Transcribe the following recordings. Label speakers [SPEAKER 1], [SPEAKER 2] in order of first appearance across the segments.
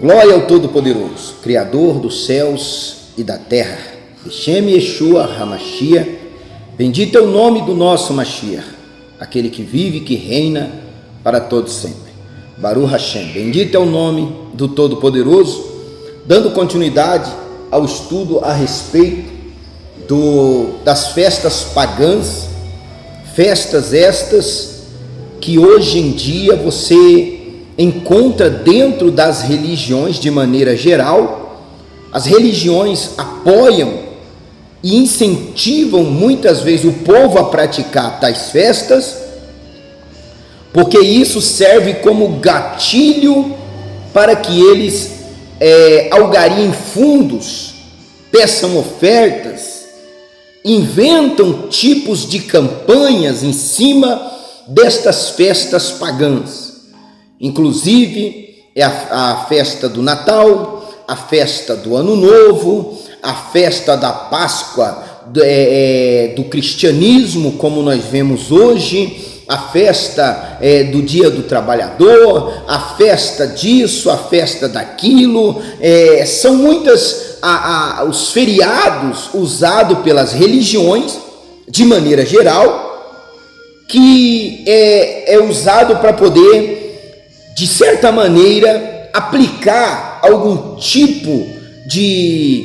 [SPEAKER 1] Glória ao Todo-Poderoso, Criador dos céus e da terra. Hashem Yeshua HaMashiach. Bendito é o nome do nosso Mashiach, aquele que vive e que reina para todos sempre. Baruch Hashem. Bendito é o nome do Todo-Poderoso. Dando continuidade ao estudo a respeito das festas pagãs, festas estas que hoje em dia você encontra dentro das religiões de maneira geral. As religiões apoiam e incentivam muitas vezes o povo a praticar tais festas, porque isso serve como gatilho para que eles algariem fundos, peçam ofertas, inventam tipos de campanhas em cima destas festas pagãs. Inclusive a festa do Natal, a festa do Ano Novo, a festa da Páscoa do cristianismo, como nós vemos hoje, a festa do Dia do Trabalhador, a festa disso, a festa daquilo. São muitas os feriados usados pelas religiões, de maneira geral, que é usado para poder, de certa maneira, aplicar algum tipo de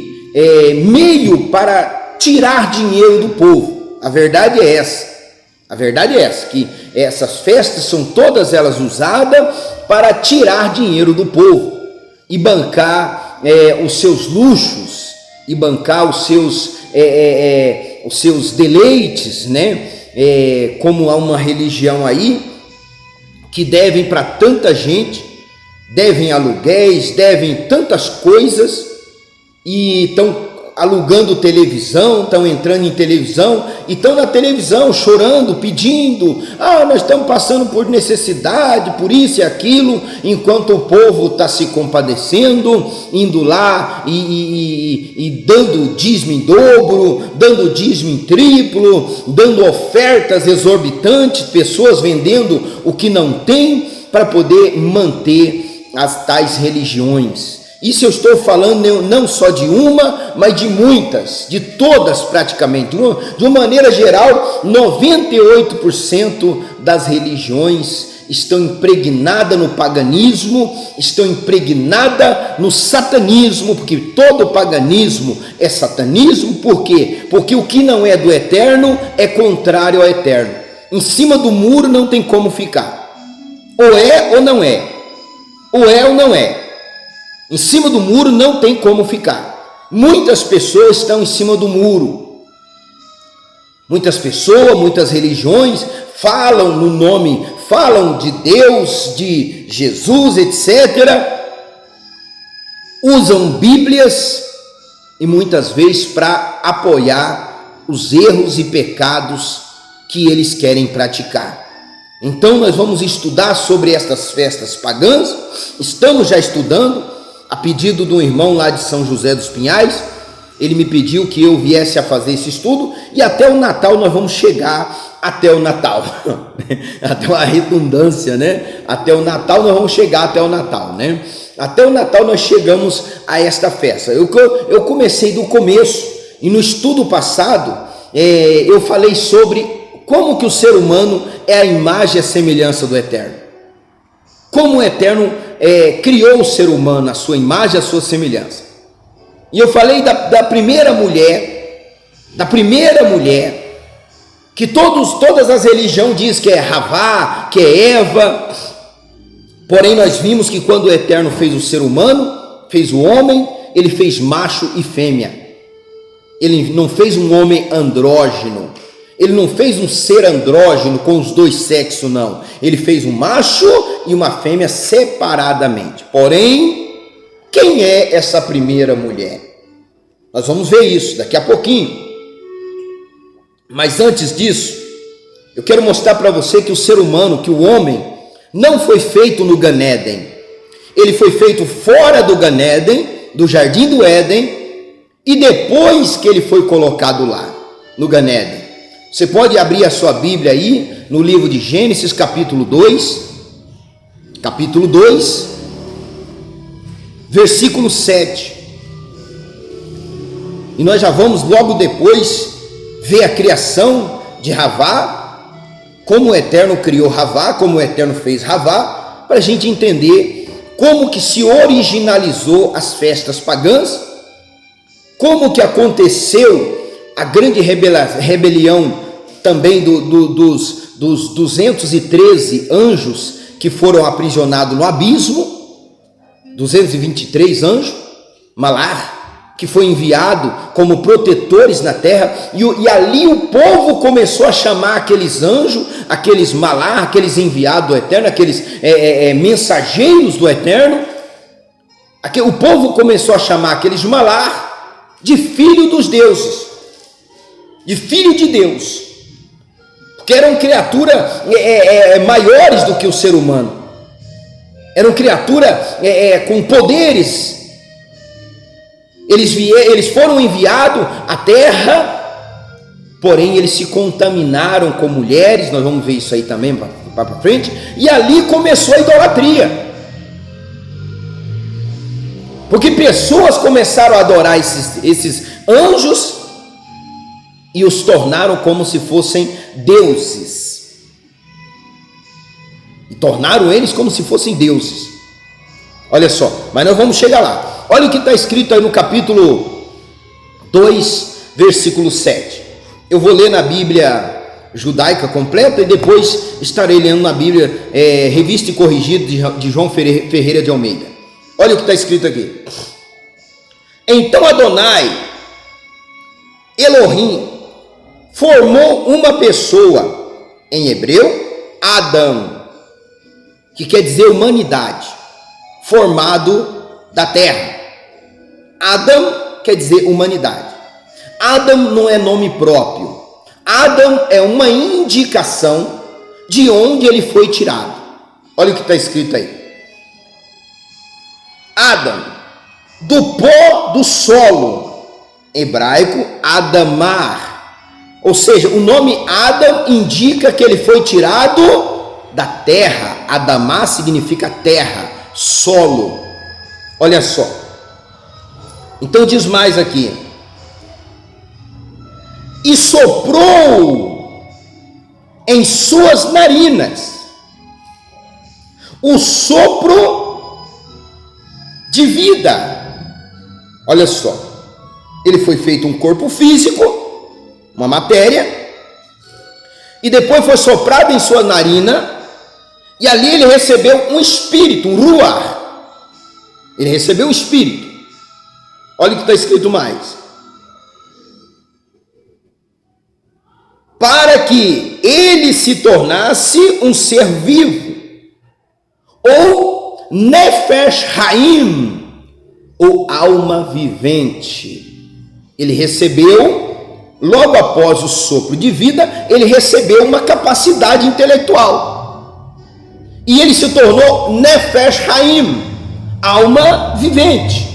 [SPEAKER 1] meio para tirar dinheiro do povo. A verdade é essa, que essas festas são todas elas usadas para tirar dinheiro do povo e bancar os seus luxos, e bancar os seus deleites, né? Como há uma religião aí que devem para tanta gente, devem aluguéis, devem tantas coisas, e estão alugando televisão, estão entrando em televisão, e estão na televisão chorando, pedindo, nós estamos passando por necessidade, por isso e aquilo, enquanto o povo está se compadecendo, indo lá e dando dízimo em dobro, dando dízimo em triplo, dando ofertas exorbitantes, pessoas vendendo o que não tem para poder manter as tais religiões. Isso eu estou falando não só de uma, mas de muitas, de todas praticamente. De uma maneira geral, 98% das religiões estão impregnadas no paganismo, estão impregnadas no satanismo, porque todo paganismo é satanismo. Por quê? Porque o que não é do eterno é contrário ao eterno. Em cima do muro não tem como ficar. Ou é ou não é. Ou é ou não é. Em cima do muro não tem como ficar. Muitas pessoas estão em cima do muro. Muitas pessoas, muitas religiões falam no nome, falam de Deus, de Jesus, etc. Usam Bíblias e muitas vezes para apoiar os erros e pecados que eles querem praticar. Então nós vamos estudar sobre estas festas pagãs. Estamos já estudando. A pedido de um irmão lá de São José dos Pinhais, ele me pediu que eu viesse a fazer esse estudo, e até o Natal nós vamos chegar até o Natal, até uma redundância, né? Até o Natal nós vamos chegar até o Natal, né? Até o Natal nós chegamos a esta festa. Eu comecei do começo, e no estudo passado eu falei sobre como que o ser humano é a imagem e a semelhança do Eterno. Como o Eterno criou o ser humano, a sua imagem, a sua semelhança. E eu falei da primeira mulher, que todas as religiões dizem que é Havá, que é Eva. Porém nós vimos que quando o Eterno fez o ser humano, fez o homem, ele fez macho e fêmea. Ele não fez um homem andrógeno, ele não fez um ser andrógeno com os dois sexos, não. Ele fez um macho e uma fêmea separadamente. Porém, quem é essa primeira mulher? Nós vamos ver isso daqui a pouquinho. Mas antes disso, eu quero mostrar para você que o ser humano, que o homem, não foi feito no Gan Eden. Ele foi feito fora do Gan Eden, do Jardim do Éden, e depois que ele foi colocado lá, no Gan Eden. Você pode abrir a sua Bíblia aí, no livro de Gênesis, capítulo 2, versículo 7. E nós já vamos logo depois ver a criação de Ravá, como o Eterno criou Ravá, como o Eterno fez Ravá, para a gente entender como que se originalizou as festas pagãs, como que aconteceu a grande rebelião também dos 213 anjos que foram aprisionados no abismo, 223 anjos, Malar, que foi enviado como protetores na terra, e ali o povo começou a chamar aqueles anjos, aqueles Malar, aqueles enviados do Eterno, aqueles mensageiros do Eterno. O povo começou a chamar aqueles Malar de filho dos deuses, de filho de Deus, porque eram criaturas maiores do que o ser humano, eram criaturas com poderes. Eles foram enviados à terra, porém eles se contaminaram com mulheres, nós vamos ver isso aí também para frente, e ali começou a idolatria, porque pessoas começaram a adorar esses anjos e os tornaram como se fossem deuses, e tornaram eles como se fossem deuses. Olha só, mas nós vamos chegar lá. Olha o que está escrito aí no capítulo 2, versículo 7. Eu vou ler na Bíblia judaica completa e depois estarei lendo na Bíblia revista e corrigida de João Ferreira de Almeida. Olha o que está escrito aqui. Então Adonai, Elohim, formou uma pessoa, em hebreu, Adão, que quer dizer humanidade, formado da terra. Adão quer dizer humanidade. Adão não é nome próprio. Adão é uma indicação de onde ele foi tirado. Olha o que está escrito aí. Adão, do pó do solo, hebraico Adamar, ou seja, o nome Adão indica que ele foi tirado da terra. Adamar significa terra, solo. Olha só, então diz mais aqui, e soprou em suas narinas o sopro de vida. Olha só, ele foi feito um corpo físico, uma matéria, e depois foi soprado em sua narina, e ali ele recebeu um espírito, um ruach. Ele recebeu o espírito. Olha o que está escrito mais. Para que ele se tornasse um ser vivo, ou Nefesh Haim, ou alma vivente. Ele recebeu, logo após o sopro de vida, ele recebeu uma capacidade intelectual. E ele se tornou Nefesh Haim, alma vivente.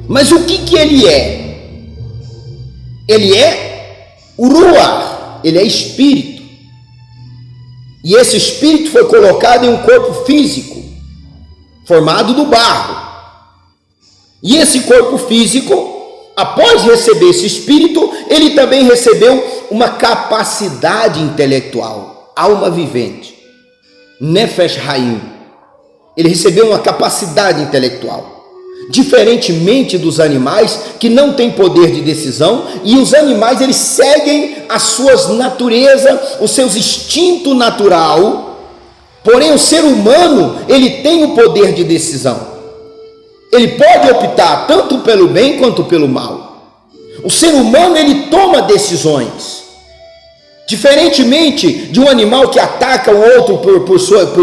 [SPEAKER 1] Mas o que ele é? Ele é o Ruach, ele é espírito. E esse espírito foi colocado em um corpo físico, formado do barro. E esse corpo físico, após receber esse espírito, ele também recebeu uma capacidade intelectual, alma vivente, Nefesh Haim. Ele recebeu uma capacidade intelectual, diferentemente dos animais que não têm poder de decisão, e os animais eles seguem as suas naturezas, os seus instintos natural, porém o ser humano ele tem o poder de decisão, ele pode optar tanto pelo bem quanto pelo mal. O ser humano ele toma decisões, diferentemente de um animal que ataca o outro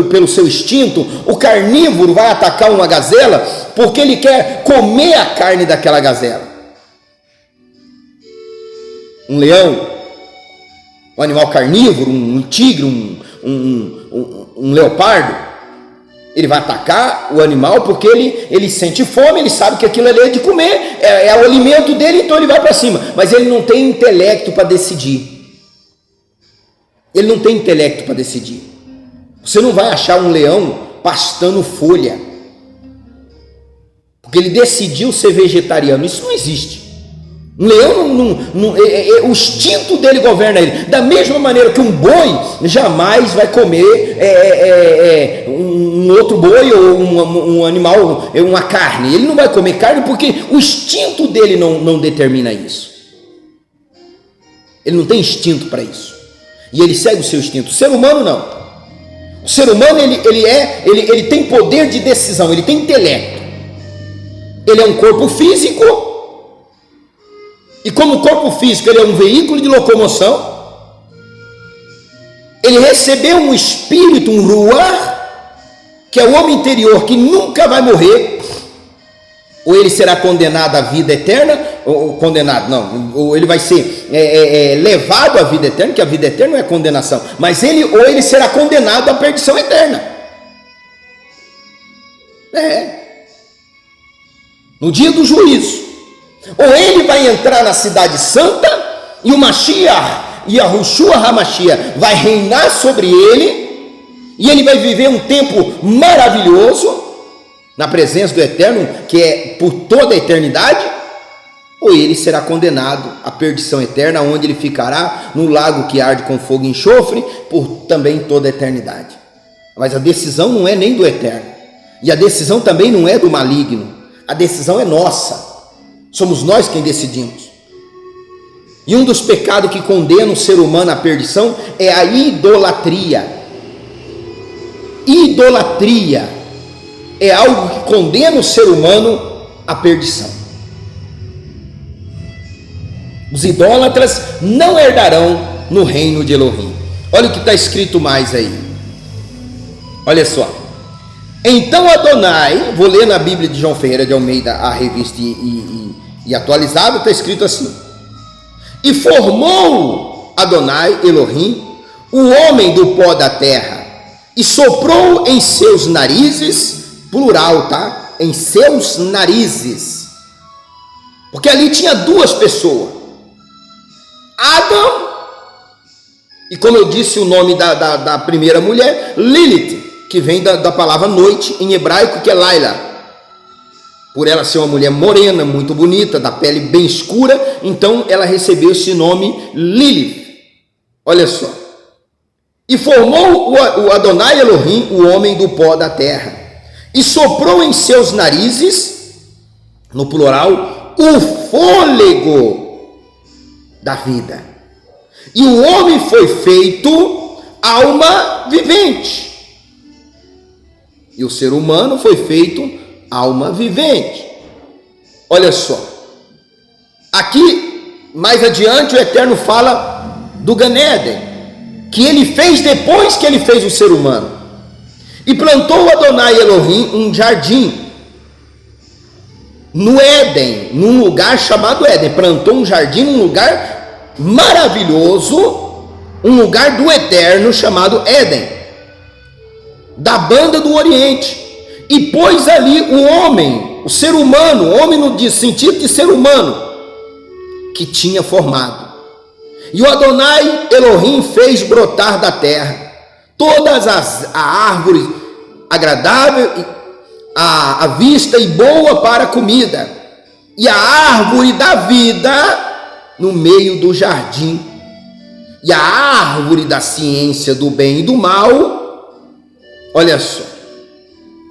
[SPEAKER 1] pelo seu instinto. O carnívoro vai atacar uma gazela porque ele quer comer a carne daquela gazela. Um leão, um animal carnívoro, um tigre, um leopardo, ele vai atacar o animal porque ele sente fome, ele sabe que aquilo ali é de comer, é o alimento dele, então ele vai para cima, mas ele não tem intelecto para decidir. Ele não tem intelecto para decidir. Você não vai achar um leão pastando folha. porque ele decidiu ser vegetariano. Isso não existe. Um leão, o instinto dele governa ele. Da mesma maneira que um boi jamais vai comer um outro boi ou um animal, uma carne. Ele não vai comer carne porque o instinto dele não determina isso. Ele não tem instinto para isso. E ele segue o seu instinto. O ser humano não. O ser humano ele tem poder de decisão, ele tem intelecto. Ele é um corpo físico. E como corpo físico ele é um veículo de locomoção, ele recebeu um espírito, um ruar, que é o homem interior, que nunca vai morrer. Ou ele será condenado à vida eterna, ou ele vai ser levado à vida eterna, que a vida eterna não é condenação, mas ou ele será condenado à perdição eterna. No dia do juízo. Ou ele vai entrar na cidade santa e o Mashiach, Yahushua HaMashiach, vai reinar sobre ele, e ele vai viver um tempo maravilhoso na presença do Eterno, que é por toda a eternidade, ou ele será condenado à perdição eterna, onde ele ficará no lago que arde com fogo e enxofre por também toda a eternidade. Mas a decisão não é nem do Eterno, e a decisão também não é do maligno, a decisão é nossa. Somos nós quem decidimos. E um dos pecados que condena o ser humano à perdição é a idolatria. Idolatria é algo que condena o ser humano à perdição. Os idólatras não herdarão no reino de Elohim. Olha o que está escrito mais aí. Olha só. Então Adonai, vou ler na Bíblia de João Ferreira de Almeida, a revista e atualizada, está escrito assim: e formou Adonai Elohim o homem do pó da terra, e soprou em seus narizes, plural, tá? Em seus narizes, porque ali tinha duas pessoas, Adão, e como eu disse o nome da primeira mulher, Lilith, que vem da palavra noite em hebraico, que é Laila. Por ela ser uma mulher morena, muito bonita, da pele bem escura, então ela recebeu esse nome Lilith. Olha só. E formou o Adonai Elohim, o homem do pó da terra, e soprou em seus narizes, no plural, o fôlego da vida. E o homem foi feito alma vivente. E o ser humano foi feito alma vivente. Olha só. Aqui, mais adiante, o Eterno fala do Gan Eden, que ele fez depois que ele fez o ser humano. E plantou Adonai Elohim um jardim no Éden, num lugar chamado Éden. Plantou um jardim num lugar maravilhoso, um lugar do Eterno chamado Éden, da banda do Oriente, e pôs ali o homem, o ser humano, o homem no sentido de ser humano, que tinha formado. E o Adonai Elohim fez brotar da terra todas as árvores agradável à vista e boa para a comida, e a árvore da vida no meio do jardim, e a árvore da ciência do bem e do mal. Olha só,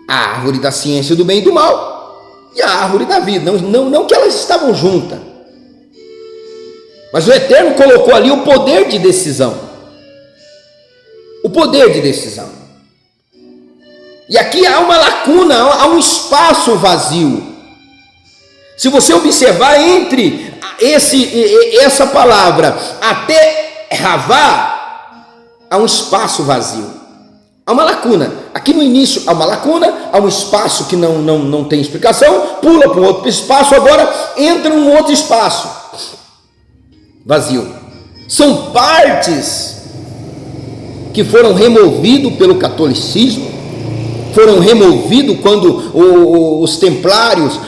[SPEAKER 1] a árvore da ciência do bem e do mal e a árvore da vida, não que elas estavam juntas, mas o Eterno colocou ali o poder de decisão, e aqui há uma lacuna, há um espaço vazio. Se você observar entre essa palavra até Ravá, há um espaço vazio. Há uma lacuna, aqui no início há uma lacuna, há um espaço que não tem explicação, pula para um outro espaço, agora entra um outro espaço vazio. São partes que foram removidas pelo catolicismo, foram removidos quando os templários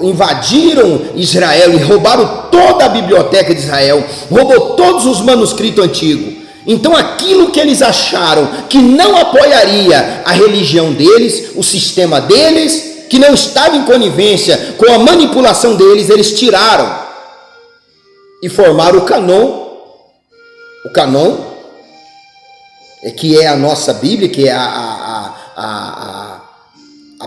[SPEAKER 1] invadiram Israel e roubaram toda a biblioteca de Israel, roubou todos os manuscritos antigos. Então aquilo que eles acharam que não apoiaria a religião deles, o sistema deles, que não estavam em conivência com a manipulação deles, eles tiraram e formaram o Cânon. O Cânon, que é a nossa Bíblia, que é a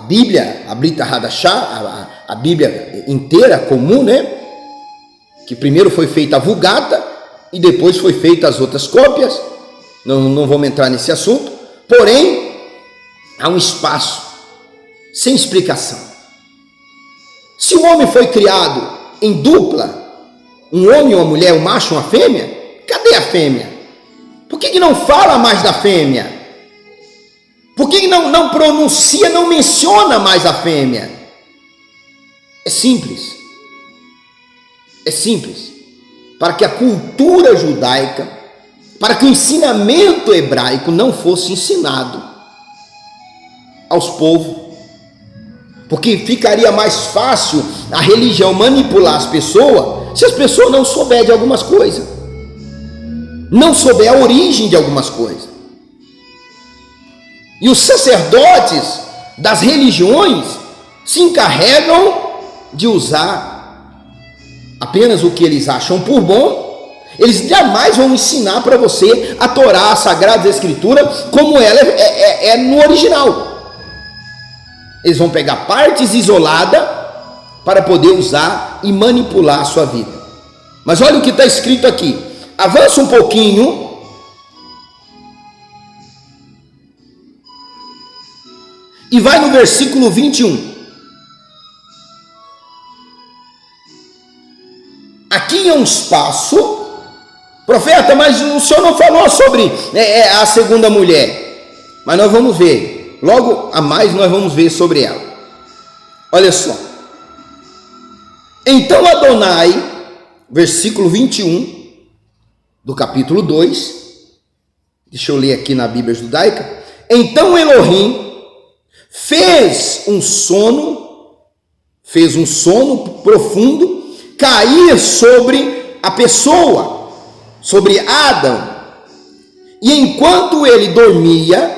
[SPEAKER 1] Bíblia, a Brita Hadashah, a Bíblia inteira, comum, né? Que primeiro foi feita a Vulgata e depois foi feita as outras cópias. Não vamos entrar nesse assunto. Porém, há um espaço sem explicação. Se o homem foi criado em dupla, um homem e uma mulher, um macho e uma fêmea, cadê a fêmea? Por que não fala mais da fêmea? Por que não pronuncia, não menciona mais a fêmea? É simples. É simples. Para que a cultura judaica, para que o ensinamento hebraico não fosse ensinado aos povos. Porque ficaria mais fácil a religião manipular as pessoas se as pessoas não souberem de algumas coisas. Não souber a origem de algumas coisas. E os sacerdotes das religiões se encarregam de usar apenas o que eles acham por bom. Eles jamais vão ensinar para você a Torá, a Sagrada Escritura, como ela é no original. Eles vão pegar partes isoladas para poder usar e manipular a sua vida. Mas olha o que está escrito aqui. Avança um pouquinho. E vai no versículo 21. Aqui é um espaço. Profeta, mas o senhor não falou sobre a segunda mulher. Mas nós vamos ver. Logo a mais nós vamos ver sobre ela. Olha só. Então Adonai, versículo 21 do capítulo 2. Deixa eu ler aqui na Bíblia judaica. Então Elohim fez um sono profundo cair sobre a pessoa, sobre Adão. E enquanto ele dormia,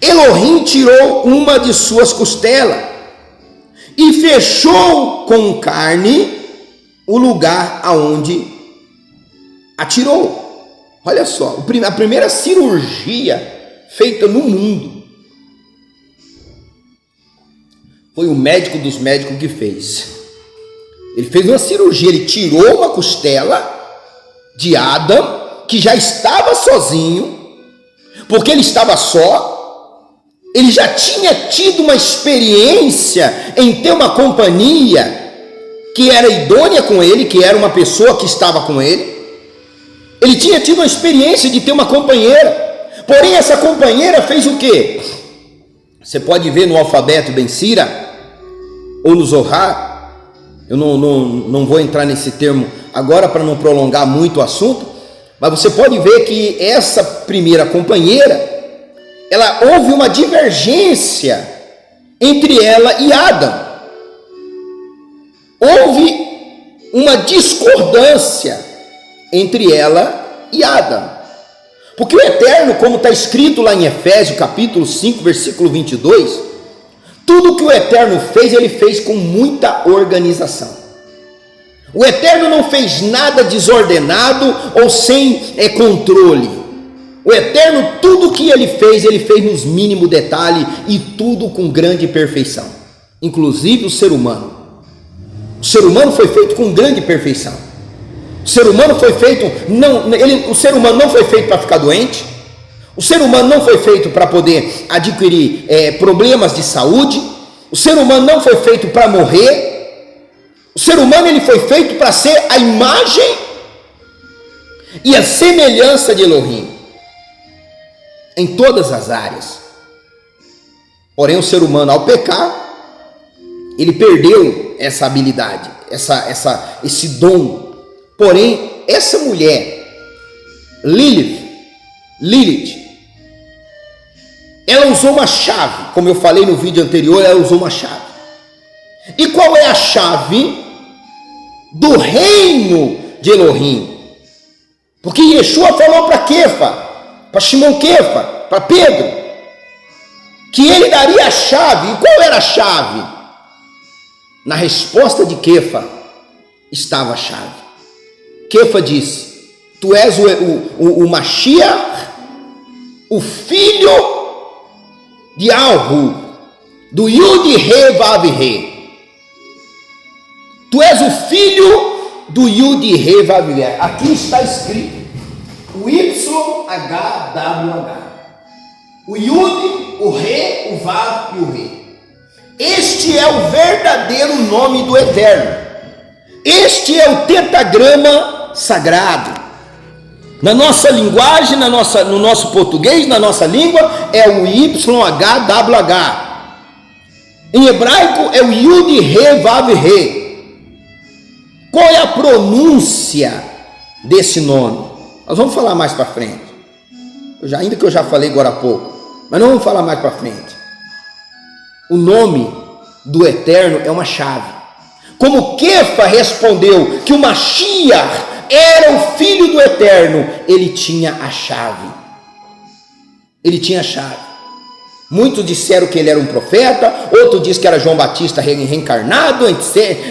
[SPEAKER 1] Elohim tirou uma de suas costelas e fechou com carne o lugar aonde atirou. Olha só, a primeira cirurgia feita no mundo foi o médico dos médicos que fez. Ele fez uma cirurgia, ele tirou uma costela de Adão, que já estava sozinho, porque ele estava só. Ele já tinha tido uma experiência em ter uma companhia que era idônea com ele, que era uma pessoa que estava com ele. Ele tinha tido uma experiência de ter uma companheira. Porém, essa companheira fez o quê? Você pode ver no alfabeto Ben Sira ou no Zohar. Eu não vou entrar nesse termo agora para não prolongar muito o assunto. Mas você pode ver que essa primeira companheira, houve uma divergência entre ela e Adão. Houve uma discordância entre ela e Adão. Porque o Eterno, como está escrito lá em Efésios capítulo 5, versículo 22, tudo que o Eterno fez, ele fez com muita organização. O Eterno não fez nada desordenado ou sem controle. O Eterno, tudo que ele fez nos mínimos detalhes e tudo com grande perfeição. Inclusive o ser humano. O ser humano foi feito com grande perfeição. O ser humano foi feito, o ser humano não foi feito para ficar doente. O ser humano não foi feito para poder adquirir problemas de saúde. O ser humano não foi feito para morrer. O ser humano ele foi feito para ser a imagem e a semelhança de Elohim. Em todas as áreas. Porém, o ser humano, ao pecar, ele perdeu essa habilidade, esse dom. Porém, essa mulher, Lilith, ela usou uma chave, como eu falei no vídeo anterior, ela usou uma chave. E qual é a chave do reino de Elohim? Porque Yeshua falou para Kefa, para Shimon Kefa, para Pedro, que ele daria a chave. E qual era a chave? Na resposta de Quefa estava a chave. Quefa disse: tu és o Mashiach, o filho de Alhu, do Yud He Vav He. Tu és o filho do Yud He Vav He. Aqui está escrito o YHWH. O Yud, o Re, o Vav e o Re. Este é o verdadeiro nome do Eterno. Este é o tetagrama sagrado. Na nossa linguagem, no nosso português, na nossa língua, é o YHWH. Em hebraico é o Yud He Vav He. Qual é a pronúncia desse nome? Nós vamos falar mais para frente. Ainda que eu já falei agora há pouco, mas não vamos falar mais para frente. O nome do Eterno é uma chave. Como Quefa respondeu que o Mashiach era o filho do Eterno, ele tinha a chave. Ele tinha a chave. Muitos disseram que ele era um profeta, outros disseram que era João Batista reencarnado,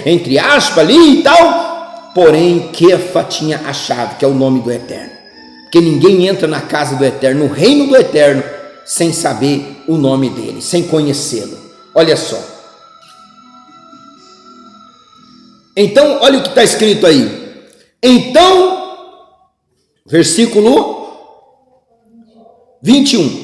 [SPEAKER 1] entre aspas ali e tal. Porém, Quefa tinha a chave, que é o nome do Eterno. Porque ninguém entra na casa do Eterno, no reino do Eterno, sem saber o nome dele, sem conhecê-lo. Olha só. Então, olha o que está escrito aí. Então, versículo 21.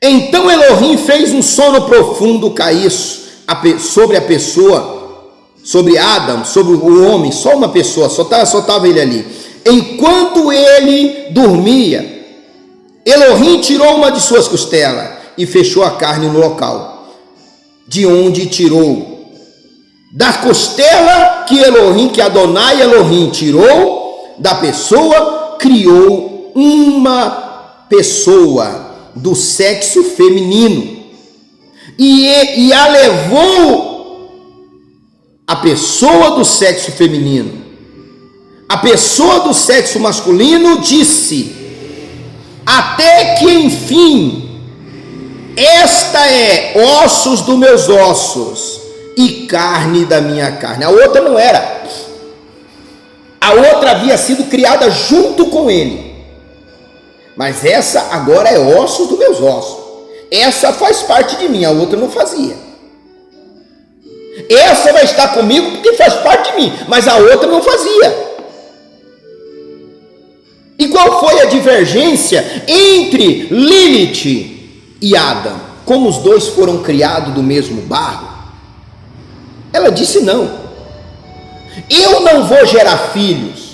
[SPEAKER 1] Então Elohim fez um sono profundo cair sobre a pessoa, sobre Adão, sobre o homem, só uma pessoa, só estava ele ali. Enquanto ele dormia, Elohim tirou uma de suas costelas e fechou a carne no local, de onde tirou. Da costela que Adonai Elohim tirou da pessoa, criou uma pessoa do sexo feminino e a levou a pessoa do sexo feminino. A pessoa do sexo masculino disse: até que enfim, esta é ossos dos meus ossos e carne da minha carne. A outra não era. A outra havia sido criada junto com ele. Mas essa agora é ossos dos meus ossos. Essa faz parte de mim, a outra não fazia. Essa vai estar comigo porque faz parte de mim, mas a outra não fazia. E qual foi a divergência entre Lilith e Adão? Como os dois foram criados do mesmo barro? Ela disse: não, eu não vou gerar filhos.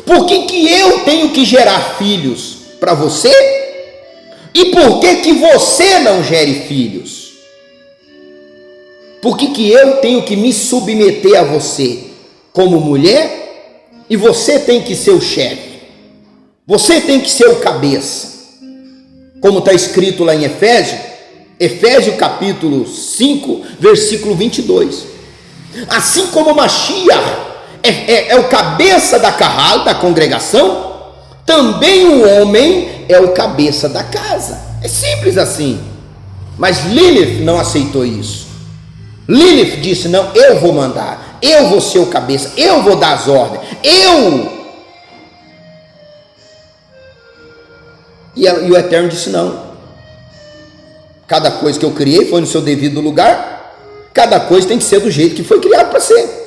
[SPEAKER 1] Por que eu tenho que gerar filhos para você? E por que você não gere filhos? Por que eu tenho que me submeter a você como mulher e você tem que ser o chefe? Você tem que ser o cabeça. Como está escrito lá em Efésios capítulo 5, versículo 22. Assim como Mashiach é o cabeça da carral, da congregação, também o homem é o cabeça da casa. É simples assim. Mas Lilith não aceitou isso. Lilith disse: não, eu vou mandar, eu vou ser o cabeça, eu vou dar as ordens, E o Eterno disse: não. Cada coisa que eu criei foi no seu devido lugar. Cada coisa tem que ser do jeito que foi criado para ser.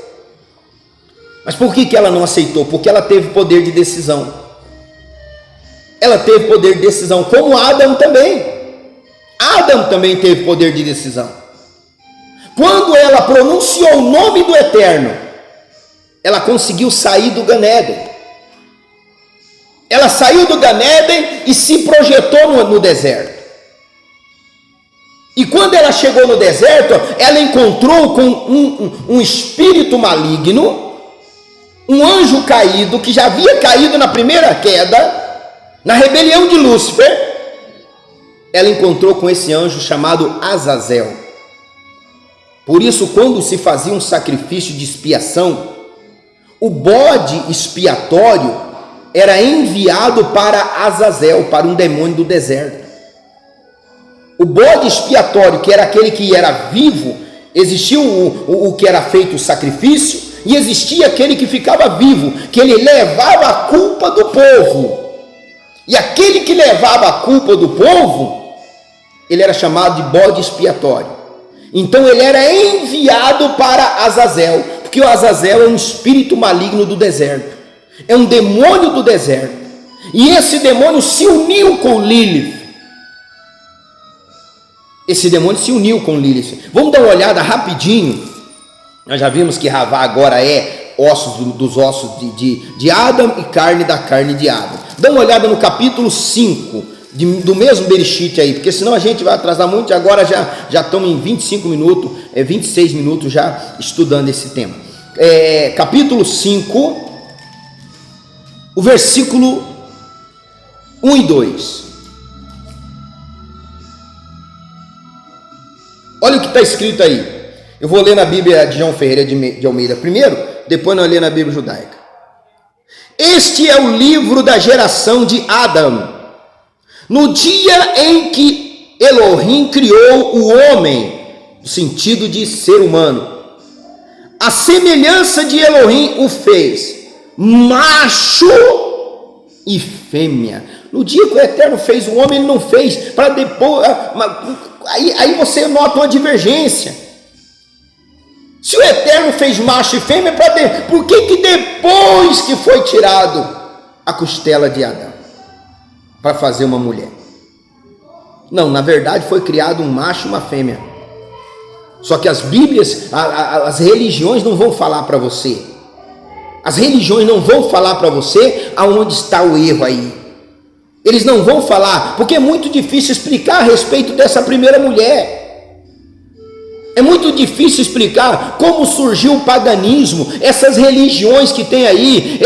[SPEAKER 1] Mas por que ela não aceitou? Porque ela teve poder de decisão. Ela teve poder de decisão, como Adão também. Adão também teve poder de decisão. Quando ela pronunciou o nome do Eterno, ela conseguiu sair do Gan Éden. Ela saiu do Gan Éden e se projetou no deserto. E quando ela chegou no deserto, ela encontrou com um espírito maligno, um anjo caído, que já havia caído na primeira queda, na rebelião de Lúcifer. Ela encontrou com esse anjo chamado Azazel. Por isso, quando se fazia um sacrifício de expiação, o bode expiatório era enviado para Azazel, para um demônio do deserto. O O bode expiatório, que era aquele que era vivo, existia o que era feito o sacrifício, e existia aquele que ficava vivo, que ele levava a culpa do povo. E aquele que levava a culpa do povo, ele era chamado de bode expiatório. Então ele era enviado para Azazel, porque o Azazel é um espírito maligno do deserto, é um demônio do deserto, e esse demônio se uniu com Lilith. Vamos dar uma olhada rapidinho. Nós já vimos que Ravá agora é ossos dos ossos de Adão e carne da carne de Adão. Dá uma olhada no capítulo 5 do mesmo Bereshit aí, porque senão a gente vai atrasar muito. Agora já estamos em 25 minutos, 26 minutos já estudando esse tema. Capítulo 5, o versículo 1 e 2. Olha o que está escrito aí. Eu vou ler na Bíblia de João Ferreira de Almeida primeiro, depois nós lemos na Bíblia judaica. Este é o livro da geração de Adão. No dia em que Elohim criou o homem, no sentido de ser humano, a semelhança de Elohim o fez, macho e fêmea. No dia que o Eterno fez o homem, ele não fez para depois. Aí você nota uma divergência. Se o Eterno fez macho e fêmea, por que depois que foi tirado a costela de Adão para fazer uma mulher? Não, na verdade foi criado um macho e uma fêmea. Só que as Bíblias, as religiões não vão falar para você. As religiões não vão falar para você aonde está o erro aí. Eles não vão falar, porque é muito difícil explicar a respeito dessa primeira mulher. É muito difícil explicar como surgiu o paganismo, essas religiões que tem aí,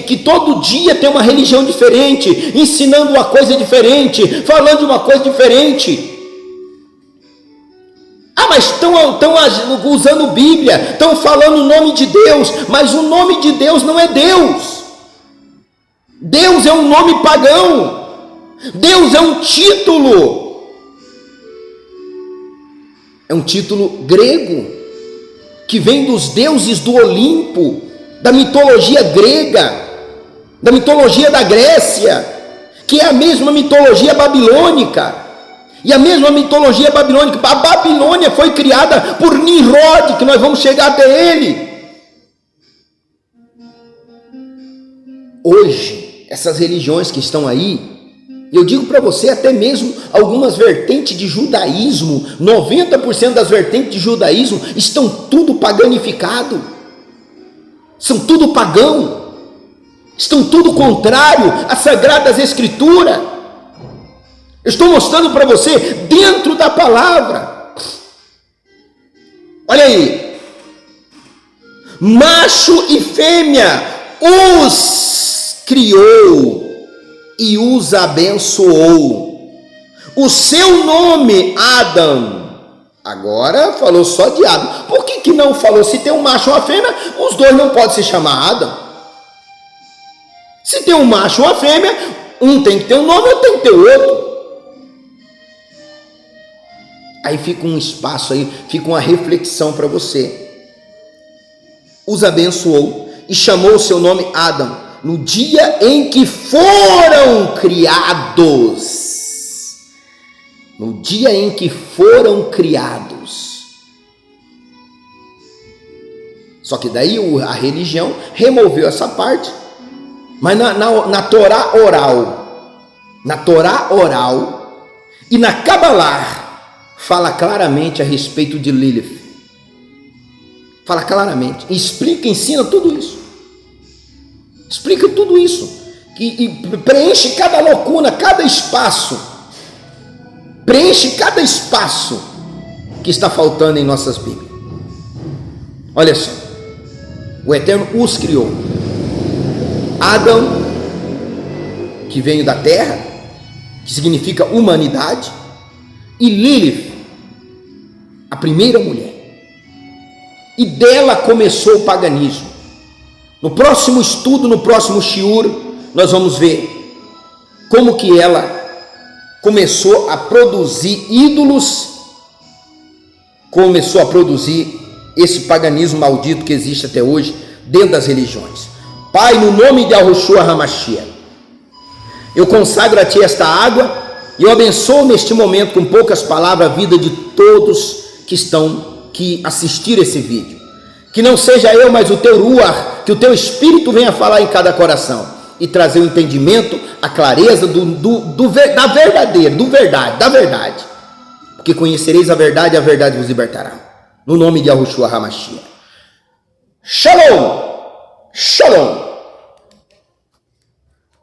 [SPEAKER 1] que todo dia tem uma religião diferente, ensinando uma coisa diferente, falando de uma coisa diferente. Mas estão usando Bíblia, estão falando o nome de Deus, mas o nome de Deus não é Deus. Deus é um nome pagão, Deus é um título. É um título grego, que vem dos deuses do Olimpo, da mitologia grega, da mitologia da Grécia, que é a mesma mitologia babilônica. E a mesma mitologia babilônica, a Babilônia foi criada por Nimrod, que nós vamos chegar até ele. Hoje, essas religiões que estão aí, eu digo para você, até mesmo algumas vertentes de judaísmo, 90% das vertentes de judaísmo estão tudo paganificado, são tudo pagão, estão tudo contrário às Sagradas Escrituras. Eu estou mostrando para você dentro da palavra. Olha aí, macho e fêmea os criou e os abençoou. O seu nome, Adão. Agora falou só de Adão. Por que não falou? Se tem um macho e uma fêmea, os dois não podem se chamar Adão. Se tem um macho e uma fêmea, um tem que ter um nome, outro tem que ter outro. Aí fica um espaço aí, fica uma reflexão para você. Os abençoou e chamou o seu nome Adão, no dia em que foram criados. No dia em que foram criados. Só que daí a religião removeu essa parte. Mas na Torá oral e na Cabalá fala claramente a respeito de Lilith. Fala claramente, explica, ensina tudo isso. Explica tudo isso. E preenche cada lacuna, cada espaço. Preenche cada espaço que está faltando em nossas Bíblias. Olha só. O Eterno os criou. Adão, que veio da terra, que significa humanidade, e Lilith, a primeira mulher. E dela começou o paganismo. No próximo estudo, no próximo shiur, nós vamos ver como que ela começou a produzir ídolos, começou a produzir esse paganismo maldito que existe até hoje dentro das religiões. Pai, no nome de Yahushua HaMashiach, eu consagro a Ti esta água e eu abençoo neste momento, com poucas palavras, a vida de todos que assistiram esse vídeo. Que não seja eu, mas o Teu Ruach, que o Teu Espírito venha falar em cada coração e trazer o entendimento, a clareza da verdade. Porque conhecereis a verdade vos libertará. No nome de Yahushua HaMashiach. Shalom! Shalom!